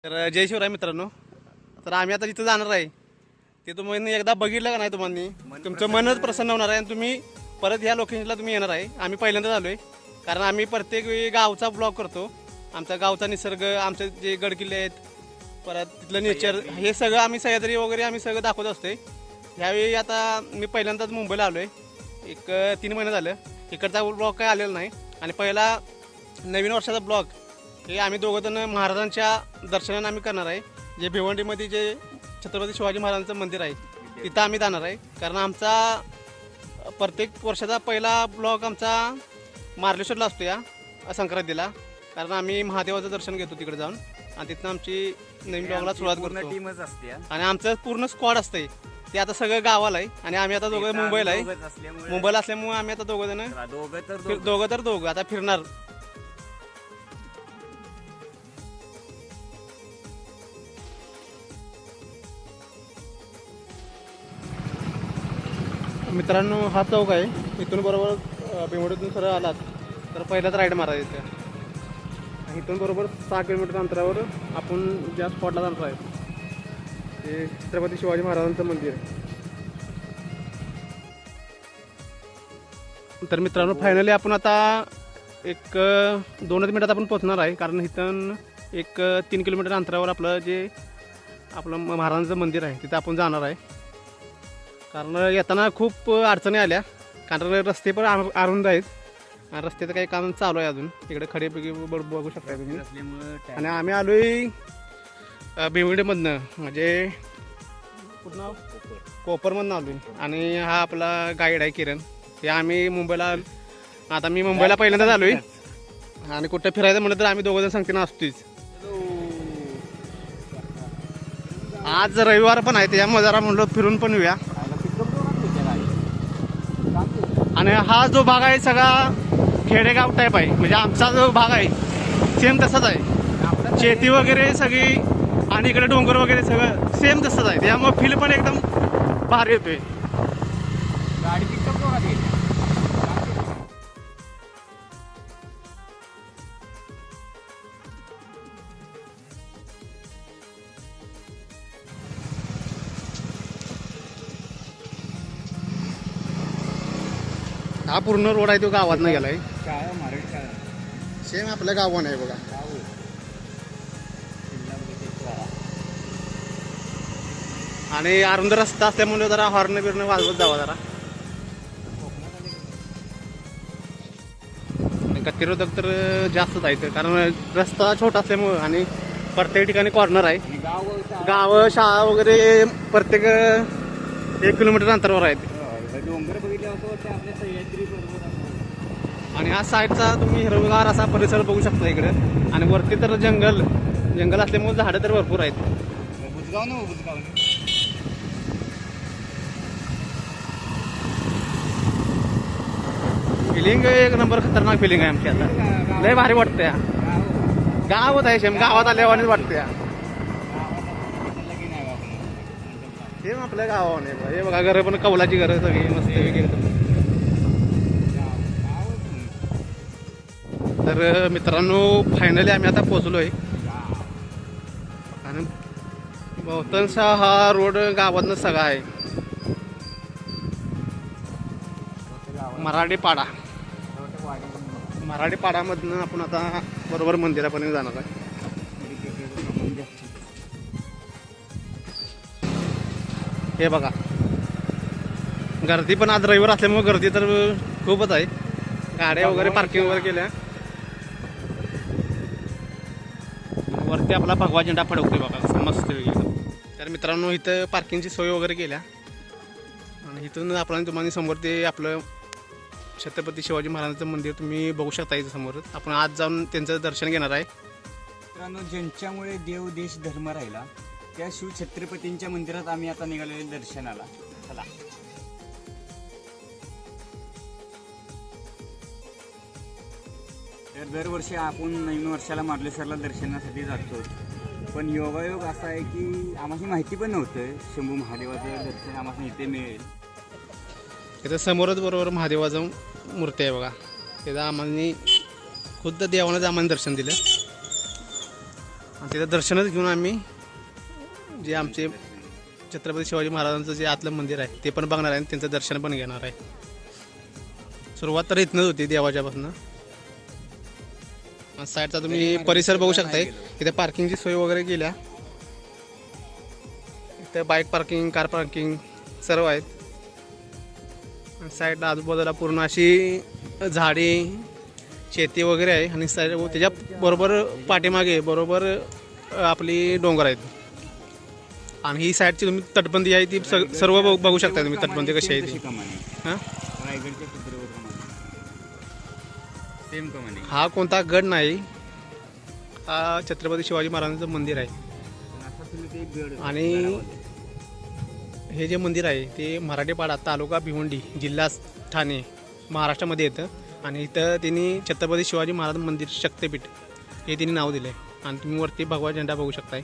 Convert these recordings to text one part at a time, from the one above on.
तर जय शिवराय मित्रांनो. तर आम्ही आता जिथं जाणार आहे ते तुम्ही एकदा बघितलं का नाही, तुम्हाला तुमचं मनच प्रसन्न होणार आहे आणि तुम्ही परत ह्या लोकेशनला तुम्ही येणार आहे. आम्ही पहिल्यांदाच आलो आहे कारण आम्ही प्रत्येक वेळी गावचा ब्लॉग करतो. आमचा गावचा निसर्ग, आमचे जे गडकिल्ले आहेत, परत तिथलं नेचर, हे सगळं आम्ही सह्याद्री वगैरे आम्ही सगळं दाखवत असतो. ह्यावेळी आता मी पहिल्यांदाच मुंबईला आलो आहे. एक 3 महिने झालं. इकडचा ब्लॉग काय आलेला नाही आणि पहिला नवीन वर्षाचा ब्लॉग हे आम्ही दोघंजण महाराजांच्या दर्शनानं आम्ही करणार आहे. जे भिवंडीमध्ये जे छत्रपती शिवाजी महाराजांचं मंदिर आहे तिथं आम्ही जाणार आहे. कारण आमचा प्रत्येक वर्षाचा पहिला ब्लॉग आमचा मार्लेश्वरला असतो या संक्रांतीला. कारण आम्ही महादेवाचं दर्शन घेतो तिकडे जाऊन आणि तिथनं आमची नवीन ब्लॉगला सुरुवात करतो. टीमच असते आणि आमचं पूर्ण स्क्वॉड असतंय ते आता सगळं गावाला आहे आणि आम्ही आता दोघं मुंबईला आहे. मुंबईला असल्यामुळे आम्ही आता दोघं तर दोघं आता फिरणार. मित्रांनो, हा चौक आहे. इथून बरोबर भिवंडीतून सरळ आलात तर पहिलाच राईड मारायचं इथं. इथून बरोबर 6 किलोमीटर अंतरावर आपण ज्या स्पॉटला जाणार आहे ते छत्रपती शिवाजी महाराजांचं मंदिर. तर मित्रांनो, फायनली आपण आता एक 2 मिनिटात आपण पोहोचणार आहे. कारण इथून एक 3 किलोमीटर अंतरावर आपलं महाराजांचं मंदिर आहे तिथं आपण जाणार आहे. कारण येताना खूप अडचणी आल्या कारण रस्ते पण अरुंद आहेत आणि रस्त्याचं काही काम चालू आहे अजून. तिकडे खडेपैकी बघू शकता तुम्ही. आणि आम्ही आलो आहे भिवंडीमधनं, म्हणजे पूर्ण कोपरमधनं आलो आहे. आणि हा आपला गाईड आहे किरण. हे आम्ही मुंबईला, आता मी मुंबईला पहिल्यांदाच आलो आहे आणि कुठं फिरायचं म्हटलं तर आम्ही दोघंजण सांगते असतोच. आज रविवार पण आहे त्यामुळे जरा म्हणलो फिरून पण येऊया. आणि हा जो भाग आहे सगळा खेडेगाव टाईप आहे, म्हणजे आमचा जो भाग आहे सेम तसाच आहे. शेती वगैरे सगळी आणि इकडे डोंगर वगैरे सगळं सेम तसंच आहे. त्यामुळे फील पण एकदम भारी येतोय. हा पूर्ण रोड आहे तो गावात नाही गेलाय. सेम आपल्या गावात आहे बघा. आणि अरुंद रस्ता असल्यामुळे जरा हॉर्न बिर्न वाजवत जावा जरा. गतिरोधक तर जास्तच आहे कारण रस्ता छोटा असल्यामुळं आणि प्रत्येक ठिकाणी कॉर्नर आहे. गाव शाळा वगैरे प्रत्येक 1 किलोमीटर अंतरावर आहेत. डोंगर बघितलं होतं आपल्या सह्याद्री पर्वत. आणि हा साईडचा तुम्ही हिरवगार असा परिसर बघू शकता इकडे. आणि वरती तर जंगल असल्यामुळे झाडं तर भरपूर आहेत. बुजगाव ना बुजगाव फिलिंग एक नंबर खतरनाक फिलिंग आहे आमची. आता लय भारी वाटतंय. गावात आहे शेम, गावात आल्यावानीच वाटतंय. हे आपल्या गावाने हे बघा, घरं पण कौलाची घरं सगळी मस्त एकदम. तर मित्रांनो, फायनली आम्ही आता पोहोचलो आहे. आणि बहुतांश हा रोड गावातनं सगळा आहे. मराठी पाडामधनं आपण आता बरोबर मंदिरापर्यंत जाणार आहे. हे बघा, गर्दी पण आज रविवार असल्यामुळे गर्दी तर खूपच आहे. गाड्या वगैरे पार्किंग वगैरे केल्या. वरती आपला भगवा झेंडा फडकतोय बघा कसं मस्त वेगळी. तर मित्रांनो, इथं पार्किंगची सोय वगैरे केल्या आणि इथून आपण तुम्हाला समोर ते आपलं छत्रपती शिवाजी महाराजांचं मंदिर तुम्ही बघू शकता. इथं समोरच आपण आज जाऊन त्यांचं दर्शन घेणार आहे. मित्रांनो, ज्यांच्यामुळे देव देश धर्म राहिला त्या शिवछत्रपतींच्या मंदिरात आम्ही आता निघालेले दर्शनाला. चला. तर दरवर्षी आपण नवीन वर्षाला मार्लेश्वरला दर्शनासाठी जातो. पण योगायोग असा आहे की आम्हाला माहिती पण नव्हतं शंभू महादेवाचं दर्शन आम्हाला इथे मिळेल. इथं समोरच बरोबर महादेवाचं मूर्ती आहे बघा. त्याचं आम्हाला खुद्द देवानंच आम्हाला दर्शन दिलं. आणि तिथं दर्शनच घेऊन आम्ही जे आमचे छत्रपती शिवाजी महाराजांचं जे आतलं मंदिर आहे ते पण बघणार आहे आणि त्यांचं दर्शन पण घेणार आहे. सुरुवात तर इथनंच होती देवाच्यापासून. साईडचा तुम्ही परिसर बघू शकताय. इथे पार्किंगची सोय वगैरे केल्या. इथे बाईक पार्किंग, कार पार्किंग सर्व आहेत. साईडला आजूबाजूला पूर्ण अशी झाडे, शेती वगैरे आहे आणि साईड त्याच्या बरोबर पाठीमागे बरोबर आपली डोंगर आहेत. आणि ही साईडची तुम्ही तटबंदी आहे ती सर्व बघू शकता तुम्ही तटबंदी कशी आहे ती. हां, सेम कमानी. हा कोणता गड नाही, हा छत्रपती शिवाजी महाराजांचं मंदिर आहे. आणि हे जे मंदिर आहे ते मराठेपाडा, तालुका भिवंडी, जिल्हा ठाणे, महाराष्ट्रामध्ये येतं. आणि इथं त्यांनी छत्रपती शिवाजी महाराज मंदिर शक्तिपीठ हे त्यांनी नाव दिलं आहे. आणि तुम्ही वरती भगवा झेंडा बघू शकताय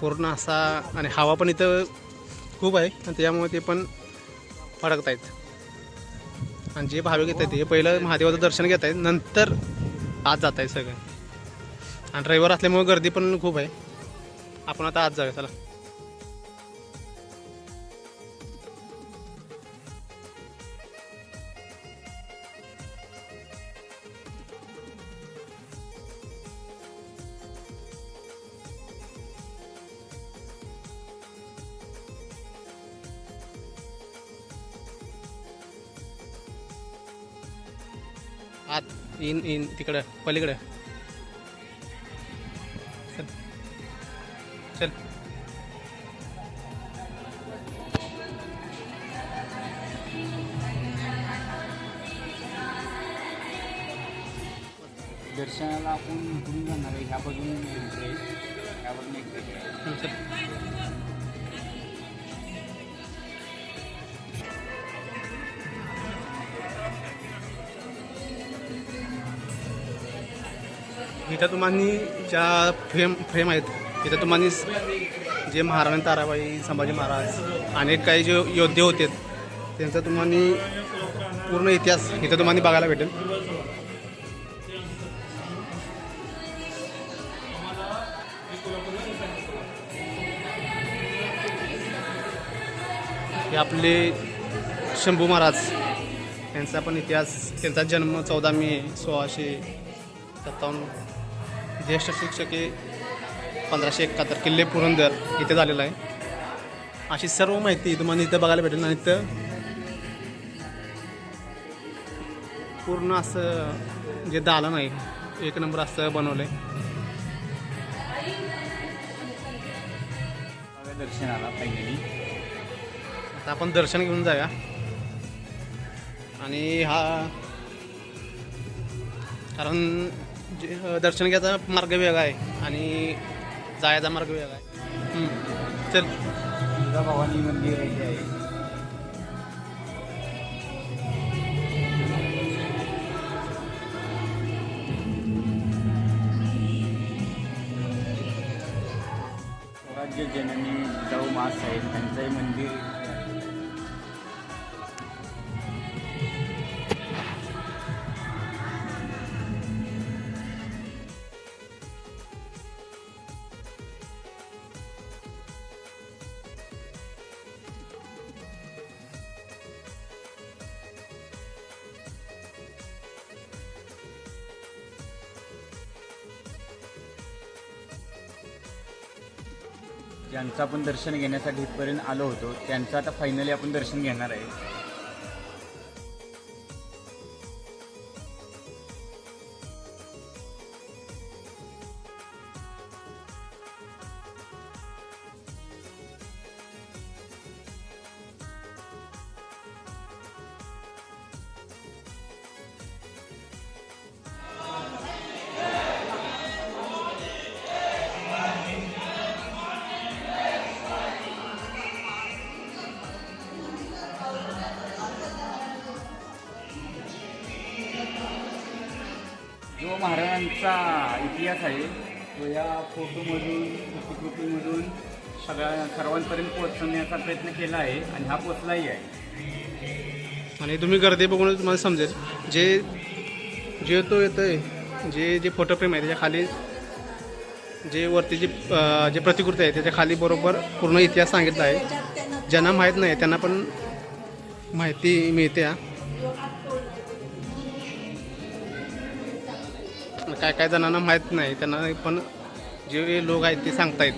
पूर्ण असा. आणि हवा पण इथं खूप आहे आणि त्यामुळे ते पण फडकत आहेत. आणि जे भाविक येत आहेत ते पहिलं महादेवाचं दर्शन घेत आहेत, नंतर आत जात आहे सगळं. आणि रविवार असल्यामुळे गर्दी पण खूप आहे. आपण आता आत जाऊया चला. आत इन तिकडं पलीकडं चल चल. दर्शनाला आपण इकडून जाणार आहे. ह्या बाजून एंट्री आहे, ह्या बाजून एक्झिट आहे. चल. इथं तुम्हाला ज्या फ्रेम आहेत तिथं तुम्हाला जे महाराणी ताराबाई, संभाजी महाराज, अनेक काही जे योद्धे होते त्यांचा तुम्हाला पूर्ण इतिहास इथं तुम्हाला बघायला भेटेल. हे आपले शंभू महाराज यांचा पण इतिहास. त्यांचा जन्म 14 मे 1657, ज्येष्ठ शिक्षक 1571, किल्ले पुरंदर इथे झालेला आहे. अशी सर्व माहिती तुम्हाला इथं बघायला भेटेल. आणि इथं पूर्ण असं जे दालन आहे एक नंबर असं बनवलं आहे. दर्शनाला फायनली आता आपण दर्शन घेऊन जाऊया. आणि हा कारण दर्शन घ्यायचा मार्ग वेगळा आहे आणि जायचा मार्ग वेगळा आहे. चल. भवानी मंदिर आहे. स्वराज्य जननी जिजाऊ माँसाहेब त्यांचंही मंदिर. ज्यांचं आपण दर्शन घेण्यासाठी इथपर्यंत आलो होतो त्यांचं आता फायनली आपण दर्शन घेणार आहे. जो महाराजांचा इतिहास आहे तो या फोटोमधून, प्रतिकृतीमधून सर्वांपर्यंत पोहोचवण्याचा प्रयत्न केला आहे आणि हा पोचलाही आहे. आणि तुम्ही गर्दी बघून तुम्हाला समजेल जे तो येतोय जे फोटो फ्रेम आहे त्याच्या खाली जे वरती जे प्रतिकृती आहे त्याच्या खाली बरोबर पूर्ण इतिहास सांगितला आहे. ज्यांना माहीत नाही त्यांना पण माहिती मिळते. काय काय जणांना माहीत नाही त्यांना पण जे लोक आहेत ते सांगतायत.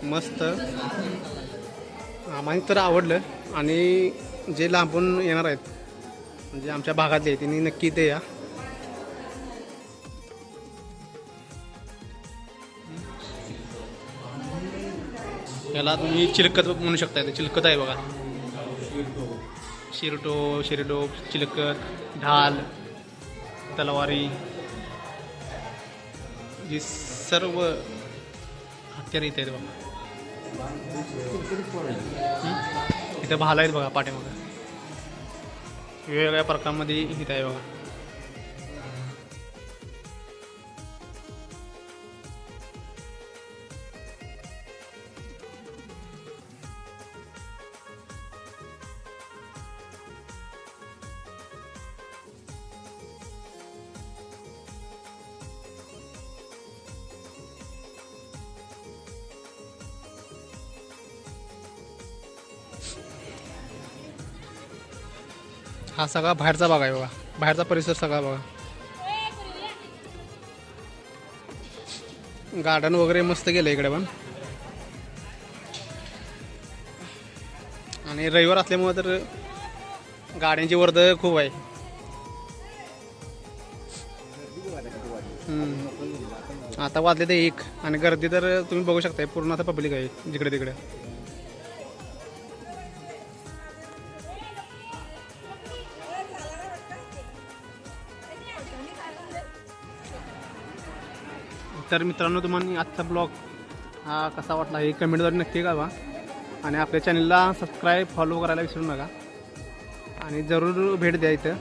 मस्त आम्हाला तर आवडलं आणि जे लांबून येणार आहेत म्हणजे आमच्या भागातले त्यांनी नक्की ते या. याला तुम्ही चिलकत म्हणू शकता. ते चिलकत आहे बघा. शिरडो चिलकत, ढाल, तलवारी ही सर्व हत्यार इथे आहेत बघा. इथं भाला आहेत बघा पाठीमागं. वेगवेगळ्या प्रकारामध्ये इथं आहे बघा. हा सगळा बाहेरचा भाग आहे बघा. बाहेरचा परिसर सगळा बघा. गार्डन वगैरे मस्त गेलं इकडे पण. आणि रविवार असल्यामुळे तर गाड्यांची वर्दळ खूप आहे. आता वाजले ते 1 आणि गर्दी तर तुम्ही बघू शकताय. पूर्ण आता पब्लिक आहे जिकडे तिकडे. तर मित्रांनो तुम्हाला आजचा ब्लॉग हा कसा वाटला हे कमेंटद्वारे नक्की कळवा. आणि आपल्या चॅनलला सबस्क्राईब फॉलो करायला विसरू नका. आणि जरूर भेट द्या इथं.